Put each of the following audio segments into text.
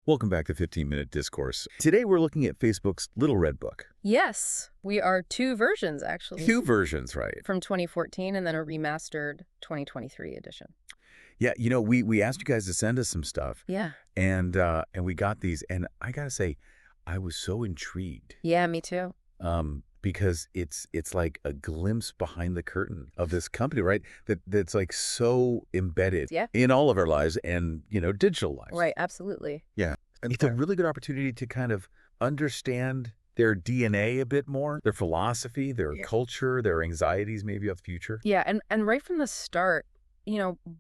Welcome back to 15-Minute Discourse. Today we're looking at Facebook's Little Red Book. Yes, we are two versions, actually. Two versions, right? From 2014 and then a remastered 2023 edition. Yeah, we asked you guys to send us some stuff. Yeah. And we got these, and I gotta say, I was so intrigued. Yeah, me too. Because it's like a glimpse behind the curtain of this company, right? That's like so embedded in all of our lives and, digital lives. Right, absolutely. Yeah. And it's a really good opportunity to kind of understand their DNA a bit more, their philosophy, their culture, their anxieties maybe of the future. Yeah, and right from the start,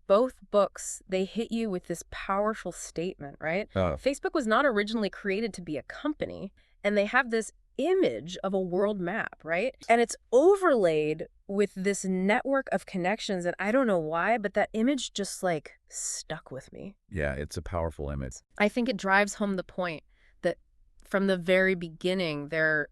both books, they hit you with this powerful statement, right? Facebook was not originally created to be a company, and they have this image of a world map, right? And it's overlaid with this network of connections, and I don't know why, but that image just like stuck with me. Yeah, it's a powerful image. I think it drives home the point that from the very beginning, their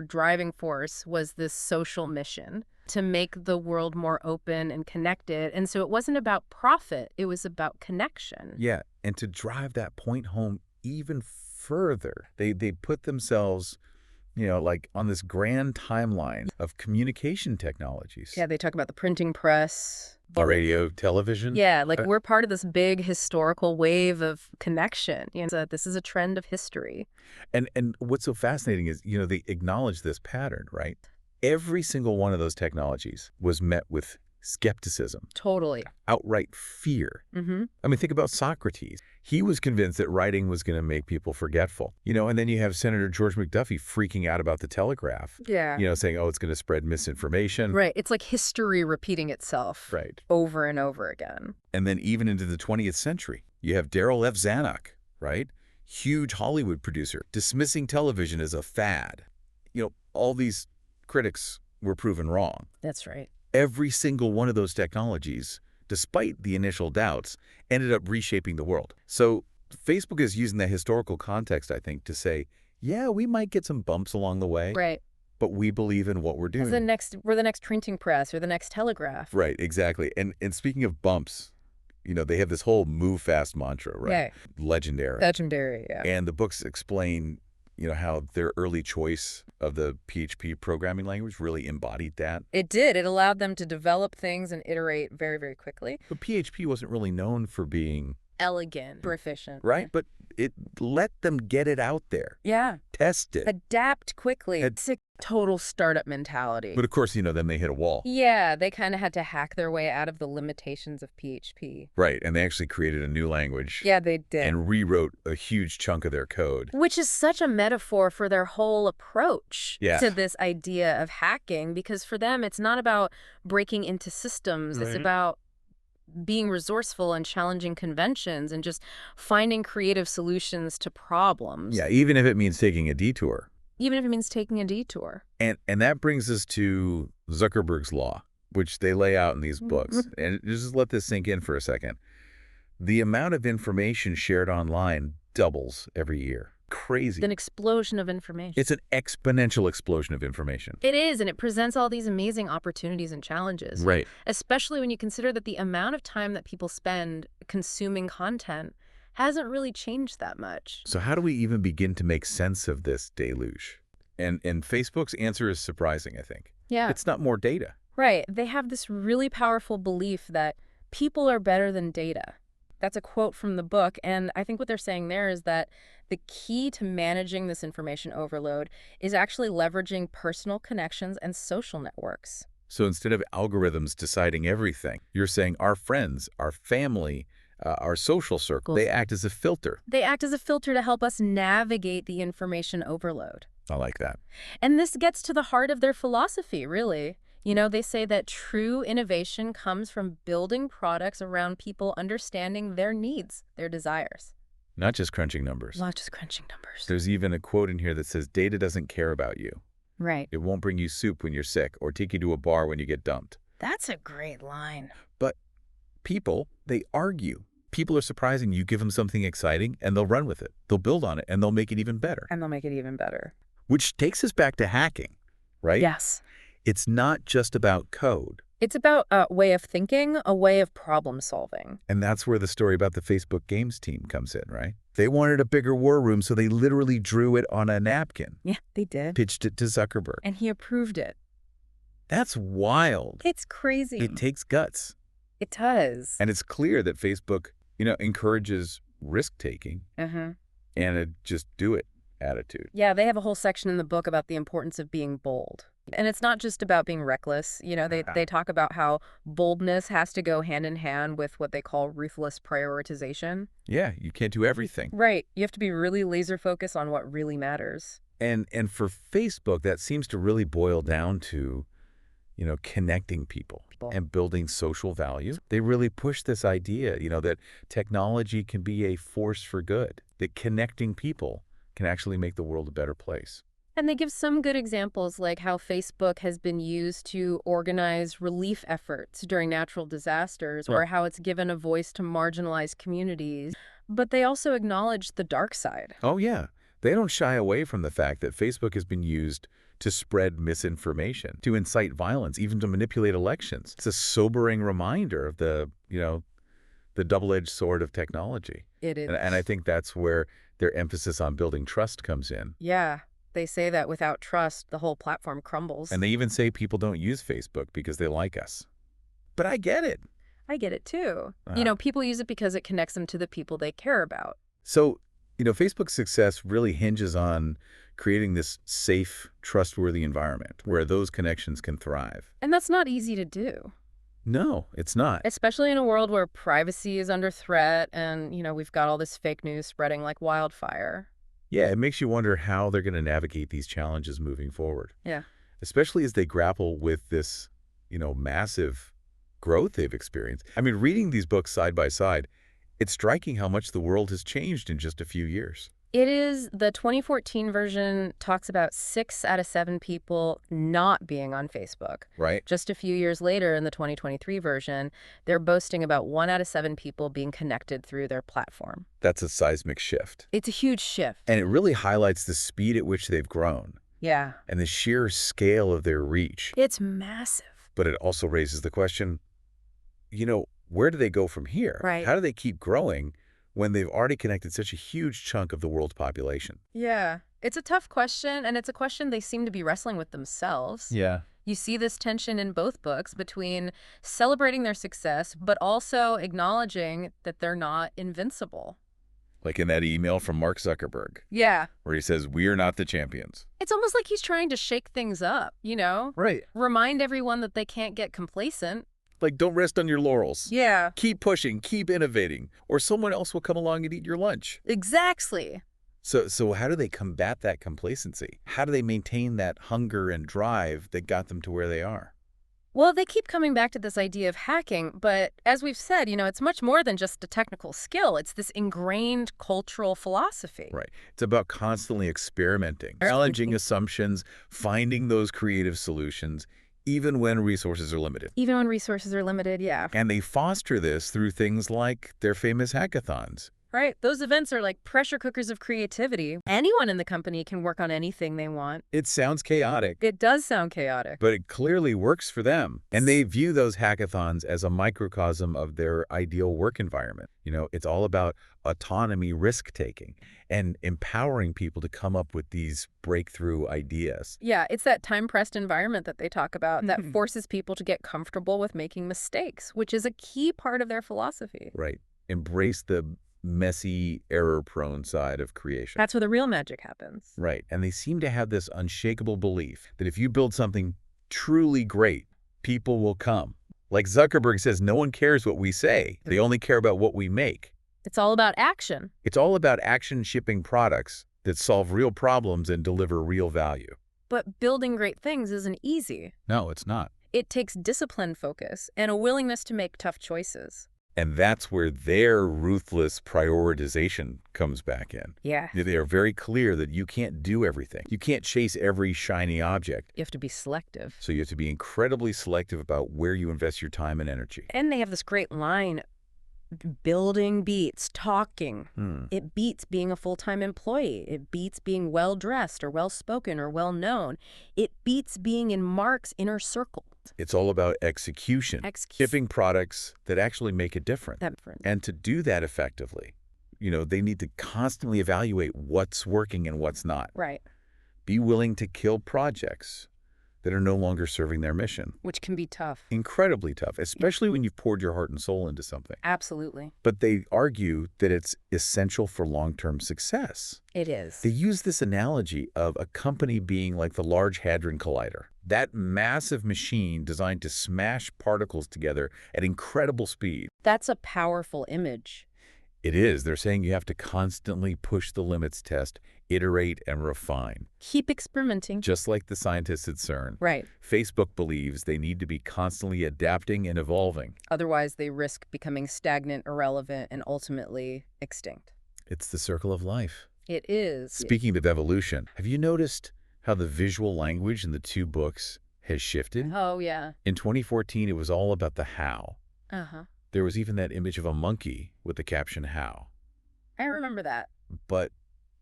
driving force was this social mission to make the world more open and connected. And so it wasn't about profit, it was about connection. Yeah, and to drive that point home even further, they put themselves like on this grand timeline of communication technologies. Yeah, they talk about the printing press. The radio, television. Yeah, like we're part of this big historical wave of connection. So this is a trend of history. And what's so fascinating is, they acknowledge this pattern, right? Every single one of those technologies was met with skepticism. Totally. Outright fear. Mm-hmm. I mean, think about Socrates. He was convinced that writing was going to make people forgetful. And then you have Senator George McDuffie freaking out about the telegraph. Yeah. Saying, oh, it's going to spread misinformation. Right. It's like history repeating itself. Right. Over and over again. And then even into the 20th century, you have Darryl F. Zanuck, right? Huge Hollywood producer, dismissing television as a fad. All these critics were proven wrong. That's right. Every single one of those technologies, despite the initial doubts, ended up reshaping the world. So Facebook is using that historical context, I think, to say, yeah, we might get some bumps along the way. Right. But we believe in what we're doing. We're the next printing press or the next telegraph. Right, exactly. And speaking of bumps, they have this whole move fast mantra, right? Yeah. Legendary. Legendary, yeah. And the books explain how their early choice of the PHP programming language really embodied that. It did. It allowed them to develop things and iterate very, very quickly. But PHP wasn't really known for being elegant or efficient. Right? But it let them get it out there. Yeah. Test it. Adapt quickly. It's a total startup mentality. But of course, then they hit a wall. Yeah, they kind of had to hack their way out of the limitations of PHP. Right, and they actually created a new language. Yeah, they did. And rewrote a huge chunk of their code. Which is such a metaphor for their whole approach to this idea of hacking, because for them, it's not about breaking into systems. Right. It's about being resourceful and challenging conventions and just finding creative solutions to problems. Yeah, even if it means taking a detour. Even if it means taking a detour. And that brings us to Zuckerberg's law, which they lay out in these books. And just let this sink in for a second. The amount of information shared online doubles every year. Crazy. An explosion of information. It's an exponential explosion of information. It is, and it presents all these amazing opportunities and challenges. Right. Especially when you consider that the amount of time that people spend consuming content hasn't really changed that much. So how do we even begin to make sense of this deluge? And Facebook's answer is surprising, I think. Yeah. It's not more data. Right. They have this really powerful belief that people are better than data. That's a quote from the book, and I think what they're saying there is that the key to managing this information overload is actually leveraging personal connections and social networks. So instead of algorithms deciding everything, you're saying our friends, our family, our social circle, they act as a filter. They act as a filter to help us navigate the information overload. I like that. And this gets to the heart of their philosophy, really. They say that true innovation comes from building products around people understanding their needs, their desires. Not just crunching numbers. Not just crunching numbers. There's even a quote in here that says, data doesn't care about you. Right. It won't bring you soup when you're sick or take you to a bar when you get dumped. That's a great line. But people, they argue. People are surprising. You give them something exciting and they'll run with it. They'll build on it and they'll make it even better. Which takes us back to hacking, right? Yes. It's not just about code. It's about a way of thinking, a way of problem solving. And that's where the story about the Facebook Games team comes in, right? They wanted a bigger war room, so they literally drew it on a napkin. Yeah, they did. Pitched it to Zuckerberg. And he approved it. That's wild. It's crazy. It takes guts. It does. And it's clear that Facebook, encourages risk-taking and a just-do-it attitude. Yeah, they have a whole section in the book about the importance of being bold. And it's not just about being reckless. They talk about how boldness has to go hand in hand with what they call ruthless prioritization. Yeah, you can't do everything. Right. You have to be really laser focused on what really matters. And for Facebook, that seems to really boil down to, connecting people and building social value. They really push this idea, that technology can be a force for good, that connecting people can actually make the world a better place. And they give some good examples, like how Facebook has been used to organize relief efforts during natural disasters, or how it's given a voice to marginalized communities. But they also acknowledge the dark side. Oh, yeah. They don't shy away from the fact that Facebook has been used to spread misinformation, to incite violence, even to manipulate elections. It's a sobering reminder of the double-edged sword of technology. It is. And I think that's where their emphasis on building trust comes in. Yeah. They say that without trust, the whole platform crumbles. And they even say people don't use Facebook because they like us. But I get it. I get it, too. People use it because it connects them to the people they care about. So, Facebook's success really hinges on creating this safe, trustworthy environment where those connections can thrive. And that's not easy to do. No, it's not. Especially in a world where privacy is under threat and, we've got all this fake news spreading like wildfire. Yeah, it makes you wonder how they're going to navigate these challenges moving forward. Yeah. Especially as they grapple with this, massive growth they've experienced. I mean, reading these books side by side, it's striking how much the world has changed in just a few years. It is. The 2014 version talks about 6 out of 7 people not being on Facebook. Right. Just a few years later in the 2023 version, they're boasting about 1 out of 7 people being connected through their platform. That's a seismic shift. It's a huge shift. And it really highlights the speed at which they've grown. Yeah. And the sheer scale of their reach. It's massive. But it also raises the question, where do they go from here? Right. How do they keep growing when they've already connected such a huge chunk of the world's population? Yeah. It's a tough question, and it's a question they seem to be wrestling with themselves. Yeah. You see this tension in both books between celebrating their success, but also acknowledging that they're not invincible. Like in that email from Mark Zuckerberg. Yeah. Where he says, "We are not the champions." It's almost like he's trying to shake things up, Right. Remind everyone that they can't get complacent. Like, don't rest on your laurels. Yeah. Keep pushing, keep innovating, or someone else will come along and eat your lunch. Exactly. So how do they combat that complacency? How do they maintain that hunger and drive that got them to where they are? Well, they keep coming back to this idea of hacking, but as we've said, it's much more than just a technical skill. It's this ingrained cultural philosophy. Right. It's about constantly experimenting, challenging assumptions, finding those creative solutions, even when resources are limited. Even when resources are limited, yeah. And they foster this through things like their famous hackathons. Right. Those events are like pressure cookers of creativity. Anyone in the company can work on anything they want. It sounds chaotic. It does sound chaotic. But it clearly works for them. And they view those hackathons as a microcosm of their ideal work environment. It's all about autonomy, risk-taking, and empowering people to come up with these breakthrough ideas. Yeah, it's that time-pressed environment that they talk about that forces people to get comfortable with making mistakes, which is a key part of their philosophy. Right. Embrace the messy, error-prone side of creation. That's where the real magic happens. Right. And they seem to have this unshakable belief that if you build something truly great, people will come. Like Zuckerberg says, no one cares what we say. They only care about what we make. It's all about action. It's all about action shipping products that solve real problems and deliver real value. But building great things isn't easy. No, it's not. It takes discipline, focus, and a willingness to make tough choices. And that's where their ruthless prioritization comes back in. Yeah. They are very clear that you can't do everything. You can't chase every shiny object. You have to be selective. So you have to be incredibly selective about where you invest your time and energy. And they have this great line, Building beats talking. Hmm. It beats being a full-time employee. It beats being well-dressed or well-spoken or well-known. It beats being in Mark's inner circle. It's all about execution, shipping products that actually make a difference. And to do that effectively, they need to constantly evaluate what's working and what's not. Right. Be willing to kill projects that are no longer serving their mission. Which can be tough. Incredibly tough, especially when you've poured your heart and soul into something. Absolutely. But they argue that it's essential for long-term success. It is. They use this analogy of a company being like the Large Hadron Collider. That massive machine designed to smash particles together at incredible speed. That's a powerful image. It is. They're saying you have to constantly push the limits, test, iterate, and refine. Keep experimenting. Just like the scientists at CERN. Right. Facebook believes they need to be constantly adapting and evolving. Otherwise, they risk becoming stagnant, irrelevant, and ultimately extinct. It's the circle of life. It is. Speaking of evolution, have you noticed how the visual language in the two books has shifted? Oh, yeah. In 2014, it was all about the how. Uh-huh. There was even that image of a monkey with the caption, "How." I remember that. But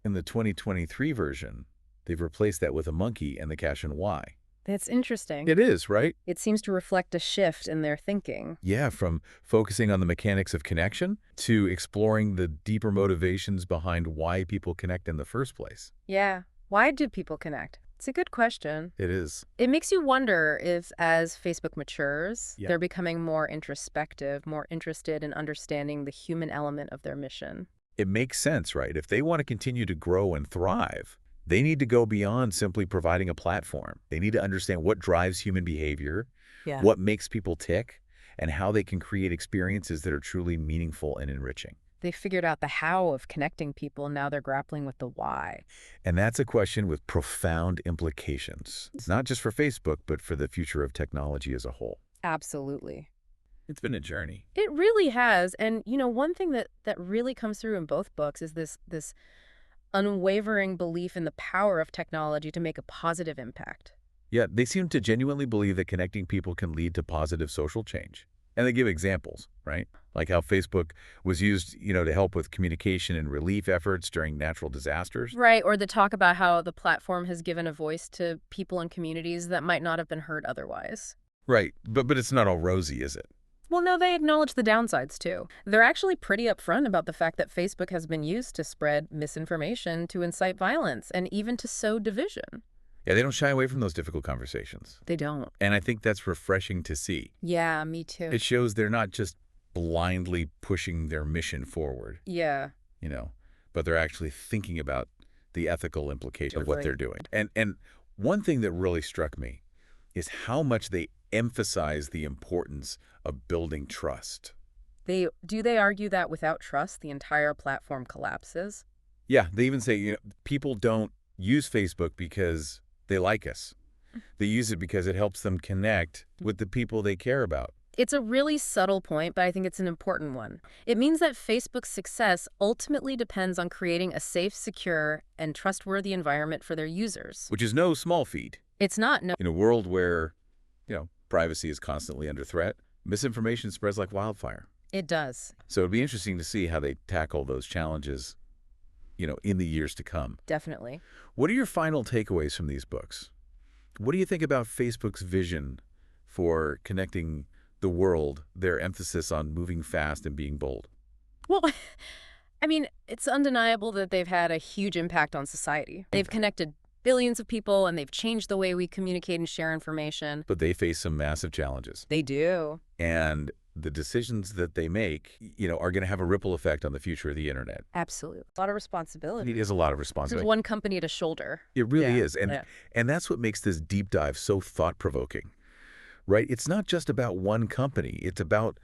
in the 2023 version, they've replaced that with a monkey and the caption, "Why." That's interesting. It is, right? It seems to reflect a shift in their thinking. Yeah, from focusing on the mechanics of connection to exploring the deeper motivations behind why people connect in the first place. Yeah. Why do people connect? It's a good question. It is. It makes you wonder if, as Facebook matures, Yeah. they're becoming more introspective, more interested in understanding the human element of their mission. It makes sense, right? If they want to continue to grow and thrive, they need to go beyond simply providing a platform. They need to understand what drives human behavior, what makes people tick, and how they can create experiences that are truly meaningful and enriching. They figured out the how of connecting people, and now they're grappling with the why. And that's a question with profound implications, not just for Facebook, but for the future of technology as a whole. Absolutely. It's been a journey. It really has. And, one thing that really comes through in both books is this unwavering belief in the power of technology to make a positive impact. Yeah, they seem to genuinely believe that connecting people can lead to positive social change. And they give examples, right? Like how Facebook was used, to help with communication and relief efforts during natural disasters. Right, or the talk about how the platform has given a voice to people and communities that might not have been heard otherwise. Right, but it's not all rosy, is it? Well, no, they acknowledge the downsides, too. They're actually pretty upfront about the fact that Facebook has been used to spread misinformation, to incite violence, and even to sow division. Yeah, they don't shy away from those difficult conversations. They don't. And I think that's refreshing to see. Yeah, me too. It shows they're not just blindly pushing their mission forward. Yeah. But they're actually thinking about the ethical implications of what they're doing. And one thing that really struck me is how much they emphasize the importance of building trust. Do they argue that without trust, the entire platform collapses? Yeah, they even say, people don't use Facebook because they like us. They use it because it helps them connect with the people they care about. It's a really subtle point, but I think it's an important one. It means that Facebook's success ultimately depends on creating a safe, secure, and trustworthy environment for their users. Which is no small feat. It's not. No. In a world where, privacy is constantly under threat, misinformation spreads like wildfire. It does. So it'd be interesting to see how they tackle those challenges, in the years to come. Definitely. What are your final takeaways from these books? What do you think about Facebook's vision for connecting the world, their emphasis on moving fast and being bold? Well, it's undeniable that they've had a huge impact on society. They've connected billions of people, and they've changed the way we communicate and share information. But they face some massive challenges. They do. And the decisions that they make, are going to have a ripple effect on the future of the internet. Absolutely. A lot of responsibility. It is a lot of responsibility. There's one company to shoulder. It really is. And that's what makes this deep dive so thought-provoking, right? It's not just about one company. It's about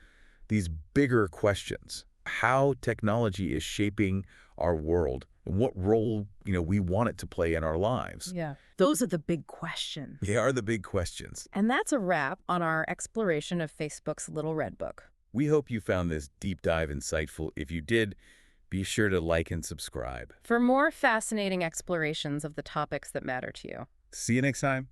these bigger questions. How technology is shaping our world and what role, we want it to play in our lives. Yeah. Those are the big questions. They are the big questions. And that's a wrap on our exploration of Facebook's Little Red Book. We hope you found this deep dive insightful. If you did, be sure to like and subscribe. For more fascinating explorations of the topics that matter to you. See you next time.